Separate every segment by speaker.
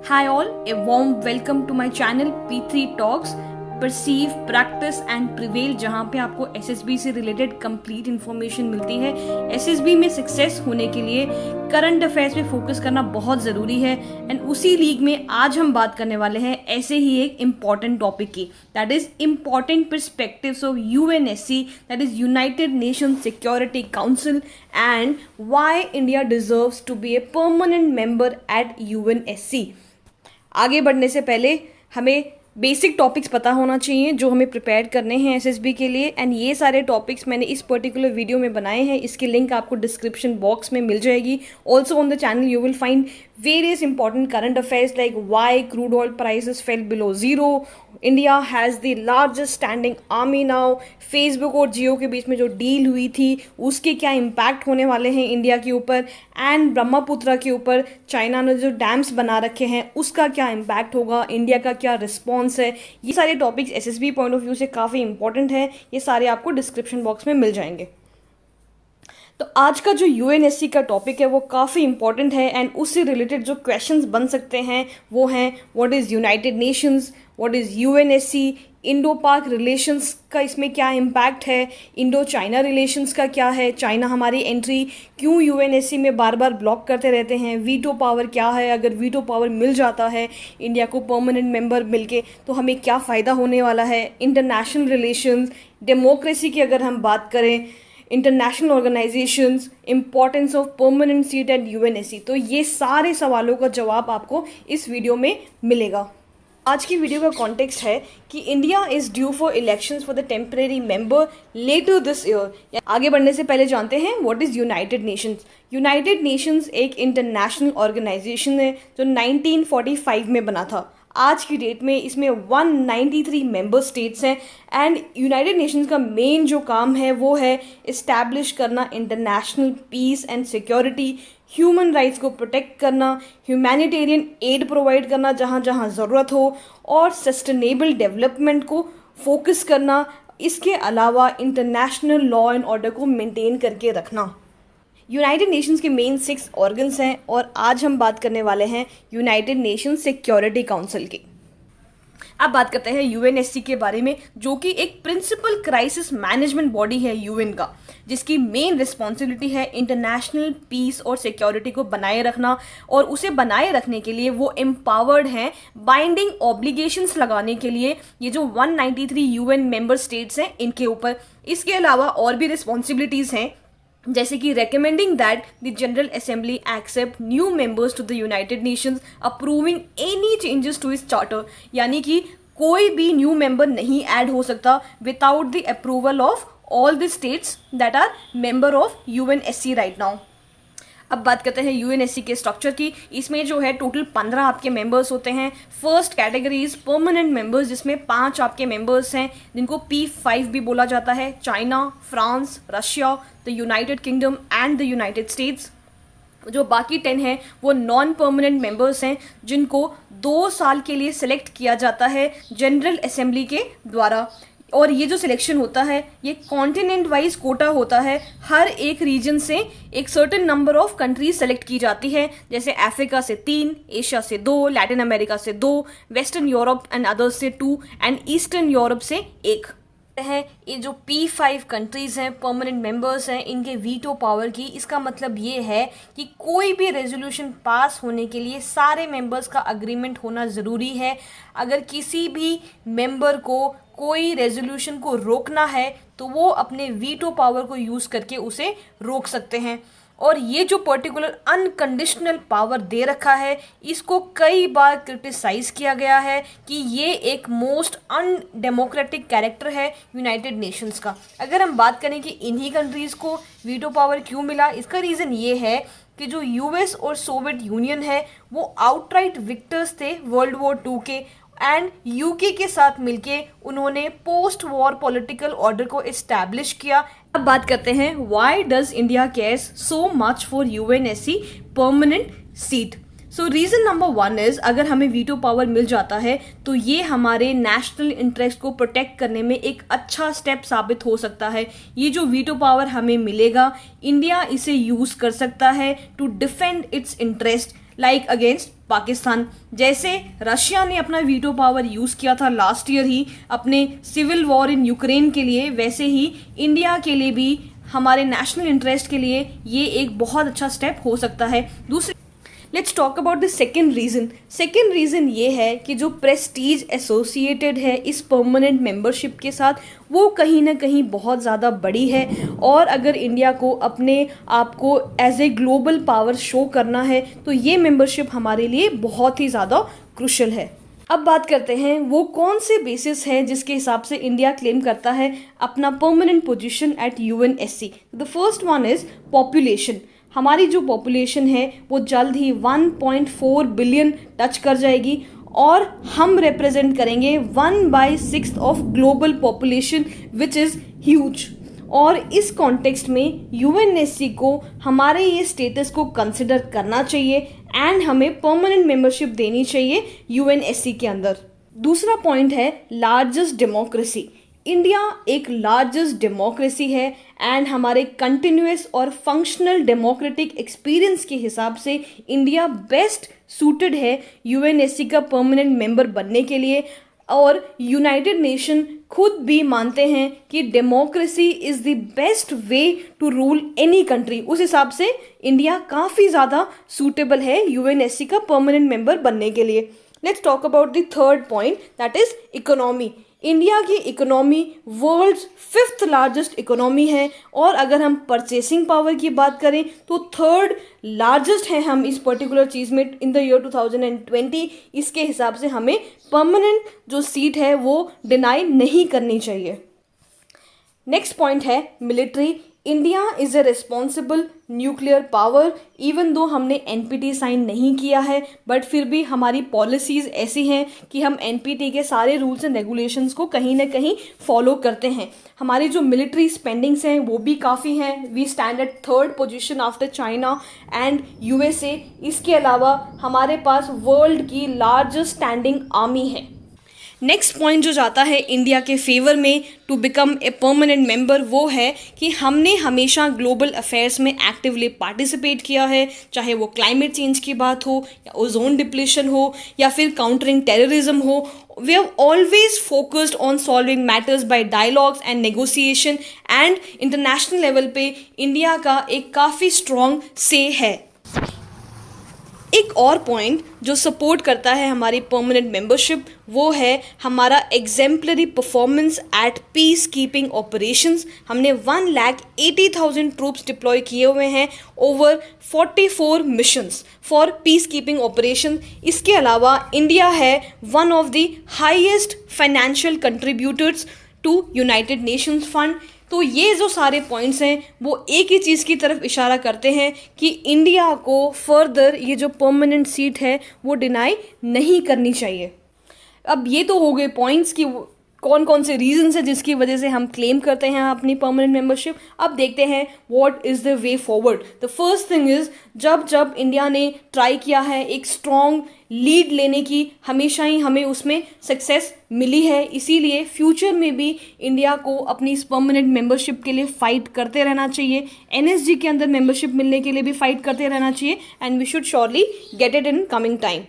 Speaker 1: Hi all, a warm welcome to my channel P3 Talks, perceive, practice and prevail, जहाँ पे आपको SSB से related complete information मिलती है। एसएसबी में सक्सेस होने के लिए करंट अफेयर्स पे फोकस करना बहुत ज़रूरी है। एंड उसी लीग में आज हम बात करने वाले हैं ऐसे ही एक इम्पॉर्टेंट टॉपिक की, that is important perspectives of UNSC, that is United Nation Security Council, and why India deserves to be a permanent member at UNSC. आगे बढ़ने से पहले हमें बेसिक टॉपिक्स पता होना चाहिए जो हमें प्रिपेयर करने हैं एसएसबी के लिए। एंड ये सारे टॉपिक्स मैंने इस पर्टिकुलर वीडियो में बनाए हैं, इसकी लिंक आपको डिस्क्रिप्शन बॉक्स में मिल जाएगी। Also on the channel you will find various important current affairs like why crude oil prices fell below zero, India has the largest standing army now, Facebook और जियो के बीच में जो डील हुई थी उसके क्या इम्पैक्ट होने वाले हैं इंडिया के ऊपर, एंड ब्रह्मपुत्रा के ऊपर चाइना ने जो डैम्स बना रखे हैं उसका क्या इम्पैक्ट होगा, इंडिया का क्या रिस्पॉन्स है। ये सारे topics SSB point of view से काफ़ी इंपॉर्टेंट है, ये सारे आपको डिस्क्रिप्शन बॉक्स में मिल जाएंगे। तो आज का जो यूएनएससी का टॉपिक है वो काफ़ी इंपॉर्टेंट है, एंड उससे रिलेटेड जो क्वेश्चंस बन सकते हैं वो हैं what is United Nations, what is UNSC, Indo पाक रिलेशंस का इसमें क्या इम्पैक्ट है, इंडो चाइना रिलेशंस का क्या है, चाइना हमारी एंट्री क्यों यूएनएससी में बार बार ब्लॉक करते रहते हैं, वीटो पावर क्या है, अगर वीटो पावर मिल जाता है इंडिया को परमानेंट मेंबर मिलके तो हमें क्या फ़ायदा होने वाला है, इंटरनेशनल रिलेशंस, डेमोक्रेसी की अगर हम बात करें, international organisations, importance of permanent seat at UNSC. तो ये सारे सवालों का जवाब आपको इस वीडियो में मिलेगा। आज की वीडियो का कॉन्टेक्स्ट है कि India is due for elections for the temporary member later this year. आगे बढ़ने से पहले जानते हैं what is United Nations. United Nations एक इंटरनेशनल ऑर्गेनाइजेशन है जो 1945 में बना था। आज की डेट में इसमें 193 मेंबर स्टेट्स हैं, एंड यूनाइटेड नेशंस का मेन जो काम है वो है इस्टेब्लिश करना international peace and security, human rights को प्रोटेक्ट करना, ह्यूमैनिटेरियन एड प्रोवाइड करना जहाँ जहाँ ज़रूरत हो, और सस्टेनेबल डेवलपमेंट को फोकस करना। इसके अलावा इंटरनेशनल लॉ एंड ऑर्डर को मेंटेन करके रखना। यूनाइटेड नेशंस के मेन 6 ऑर्गन्स हैं, और आज हम बात करने वाले हैं यूनाइटेड नेशंस सिक्योरिटी काउंसिल की। अब बात करते हैं यूएनएससी के बारे में, जो कि एक प्रिंसिपल क्राइसिस मैनेजमेंट बॉडी है यूएन का, जिसकी मेन रिस्पॉन्सिबिलिटी है इंटरनेशनल पीस और सिक्योरिटी को बनाए रखना, और उसे बनाए रखने के लिए वो एम्पावर्ड हैं बाइंडिंग ऑब्लिगेशंस लगाने के लिए ये जो 193 यूएन मेंबर स्टेट्स हैं इनके ऊपर। इसके अलावा और भी रिस्पॉन्सिबिलिटीज़ हैं, जैसे कि recommending that the General Assembly accept new members to the United Nations, approving any changes to its charter, यानी कि कोई भी न्यू मेंबर नहीं ऐड हो सकता without the approval of all the states that are member of UNSC right now. अब बात करते हैं यूएनएससी के स्ट्रक्चर की। इसमें जो है टोटल 15 आपके मेंबर्स होते हैं। First category is permanent members, जिसमें 5 आपके मेंबर्स हैं जिनको P5 भी बोला जाता है, China, France, Russia, the United kingdom and the United states. जो बाकी 10 हैं वो नॉन परमानेंट मेंबर्स हैं जिनको 2 साल के लिए सिलेक्ट किया जाता है जनरल असेंबली के द्वारा। और ये जो सिलेक्शन होता है ये कॉन्टिनेंट वाइज कोटा होता है, हर एक रीजन से एक certain number of countries select की जाती है, जैसे अफ्रीका से 3, एशिया से 2, लैटिन अमेरिका से 2, वेस्टर्न यूरोप एंड अदर्स से 2, एंड ईस्टर्न यूरोप से 1 है। ये जो P5 कंट्रीज़ हैं, परमानेंट मेंबर्स हैं, इनके वीटो पावर की, इसका मतलब ये है कि कोई भी रेजोल्यूशन पास होने के लिए सारे मेंबर्स का अग्रीमेंट होना ज़रूरी है। अगर किसी भी मेंबर को कोई रेजोल्यूशन को रोकना है तो वो अपने वीटो पावर को यूज़ करके उसे रोक सकते हैं। और ये जो पर्टिकुलर अनकंडीशनल पावर दे रखा है इसको कई बार क्रिटिसाइज किया गया है कि ये एक मोस्ट अनडेमोक्रेटिक कैरेक्टर है यूनाइटेड नेशंस का। अगर हम बात करें कि इन्हीं कंट्रीज़ को वीटो पावर क्यों मिला, इसका रीज़न ये है कि जो यूएस और सोवियत यूनियन है वो आउटराइट विक्टर्स थे वर्ल्ड वॉर 2 के, एंड यूके के साथ मिलके उन्होंने पोस्ट वॉर पॉलिटिकल ऑर्डर को इस्टेब्लिश किया। अब बात करते हैं why does India cares so much for UNSC permanent seat. So reason number 1 is, अगर हमें वीटो पावर मिल जाता है तो ये हमारे नेशनल इंटरेस्ट को प्रोटेक्ट करने में एक अच्छा स्टेप साबित हो सकता है। ये जो वीटो पावर हमें मिलेगा, इंडिया इसे यूज़ कर सकता है to defend its interest like against Pakistan. जैसे रशिया ने अपना वीटो पावर यूज़ किया था लास्ट ईयर ही अपने सिविल वॉर इन यूक्रेन के लिए, वैसे ही इंडिया के लिए भी हमारे नेशनल इंटरेस्ट के लिए ये एक बहुत अच्छा स्टेप हो सकता है। दूसरी, let's talk about the second reason. Second reason ये है कि जो प्रेस्टीज एसोसिएटेड है इस परमानेंट मेंबरशिप के साथ वो कहीं ना कहीं बहुत ज़्यादा बड़ी है, और अगर इंडिया को अपने आप को as a global power show करना है तो ये मेंबरशिप हमारे लिए बहुत ही ज़्यादा क्रूशियल है। अब बात करते हैं वो कौन से बेसिस है जिसके हिसाब से इंडिया क्लेम करता है अपना permanent position at UNSC. The first one is population. हमारी जो पॉपुलेशन है वो जल्द ही 1.4 बिलियन टच कर जाएगी और हम रिप्रेजेंट करेंगे 1/6 of global population which is huge. और इस कॉन्टेक्स्ट में यूएनएससी को हमारे ये स्टेटस को कंसिडर करना चाहिए एंड हमें परमानेंट मेंबरशिप देनी चाहिए यूएनएससी के अंदर। दूसरा पॉइंट है लार्जेस्ट डेमोक्रेसी। इंडिया एक लार्जेस्ट डेमोक्रेसी है एंड हमारे कंटिन्यूस और फंक्शनल डेमोक्रेटिक एक्सपीरियंस के हिसाब से इंडिया बेस्ट सूटेड है यूएनएससी का परमानेंट मेंबर बनने के लिए। और यूनाइटेड नेशन खुद भी मानते हैं कि democracy is the best way to rule any country. उस हिसाब से इंडिया काफ़ी ज़्यादा सूटेबल है यूएनएससी का परमानेंट मेंबर बनने के लिए। Let's talk about the third point, that is economy. India की economy world's 5th largest economy है, और अगर हम परचेसिंग पावर की बात करें तो 3rd लार्जेस्ट है हम इस पर्टिकुलर चीज़ में इन द ईयर 2020। इसके हिसाब से हमें परमानेंट जो सीट है वो डिनाई नहीं करनी चाहिए। नेक्स्ट पॉइंट है military. India is a responsible nuclear power. Even though हमने एनपीटी साइन नहीं किया है बट फिर भी हमारी पॉलिसीज़ ऐसी हैं कि हम एनपीटी के सारे रूल्स एंड रेगुलेशंस को कहीं ना कहीं फॉलो करते हैं। हमारी जो मिलिट्री स्पेंडिंग्स हैं वो भी काफ़ी हैं। We stand at 3rd position after China and USA. इसके अलावा हमारे पास वर्ल्ड की लार्जेस्ट स्टैंडिंग आर्मी है। नेक्स्ट पॉइंट जो जाता है इंडिया के फेवर में to become a permanent member वो है कि हमने हमेशा ग्लोबल अफेयर्स में एक्टिवली पार्टिसिपेट किया है, चाहे वो क्लाइमेट चेंज की बात हो या ओजोन डिप्लीशन हो या फिर काउंटरिंग टेररिज्म हो। We have always focused on solving matters by dialogues and negotiation and international level पे इंडिया का एक काफ़ी स्ट्रॉन्ग से है। एक और पॉइंट जो सपोर्ट करता है हमारी परमानेंट मेंबरशिप वो है हमारा exemplary performance at peace keeping operations. हमने 1,80,000 ट्रूप्स डिप्लॉय किए हुए हैं over 44 missions for peace keeping operation. इसके अलावा इंडिया है one of the highest financial contributors to United Nations fund. तो ये जो सारे पॉइंट्स हैं वो एक ही चीज़ की तरफ इशारा करते हैं कि इंडिया को फर्दर ये जो परमानेंट सीट है वो डिनाई नहीं करनी चाहिए। अब ये तो हो गए पॉइंट्स कि कौन कौन से रीजंस है जिसकी वजह से हम क्लेम करते हैं अपनी परमानेंट मेंबरशिप। अब देखते हैं what is the way forward. The first thing is जब इंडिया ने ट्राई किया है एक स्ट्रॉन्ग लीड लेने की, हमेशा ही हमें उसमें सक्सेस मिली है। इसीलिए फ्यूचर में भी इंडिया को अपनी इस परमानेंट मेंबरशिप के लिए फ़ाइट करते रहना चाहिए। एनएसजी के अंदर मेंबरशिप मिलने के लिए भी फ़ाइट करते रहना चाहिए and we should surely get it in coming time.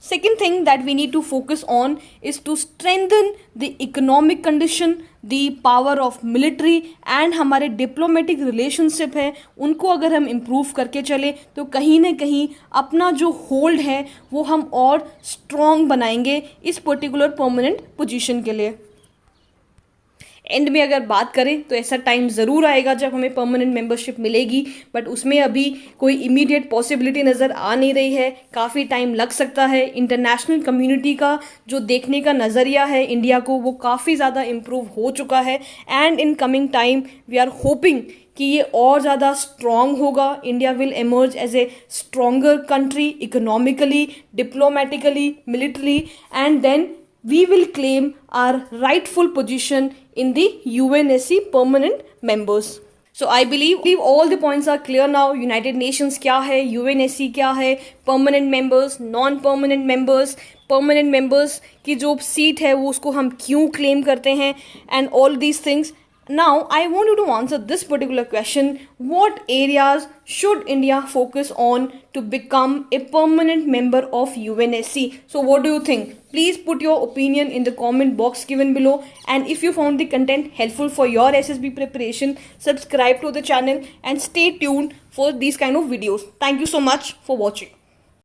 Speaker 1: Second thing that we need to focus on is to strengthen the economic condition, the power of military and हमारे diplomatic relationship है उनको अगर हम improve करके चले तो कहीं ना कहीं अपना जो hold है वो हम और strong बनाएंगे इस particular permanent position के लिए। एंड में अगर बात करें तो ऐसा टाइम ज़रूर आएगा जब हमें परमानेंट मेंबरशिप मिलेगी, बट उसमें अभी कोई इमीडिएट पॉसिबिलिटी नज़र आ नहीं रही है। काफ़ी टाइम लग सकता है। इंटरनेशनल कम्युनिटी का जो देखने का नज़रिया है इंडिया को वो काफ़ी ज़्यादा इम्प्रूव हो चुका है and in coming time we are hoping कि ये और ज़्यादा स्ट्रॉन्ग होगा। India will emerge as a stronger country economically, diplomatically, military and then we will claim our rightful position in the UNSC permanent members. So I believe all the points are clear now. United Nations क्या है, UNSC क्या है, permanent members, non-permanent members, permanent members की जो seat है वो उसको हम क्यों claim करते हैं and all these things. Now, I want you to answer this particular question. What areas should India focus on to become a permanent member of UNSC? So, what do you think? Please put your opinion in the comment box given below. And if you found the content helpful for your SSB preparation, subscribe to the channel and stay tuned for these kind of videos. Thank you so much for watching.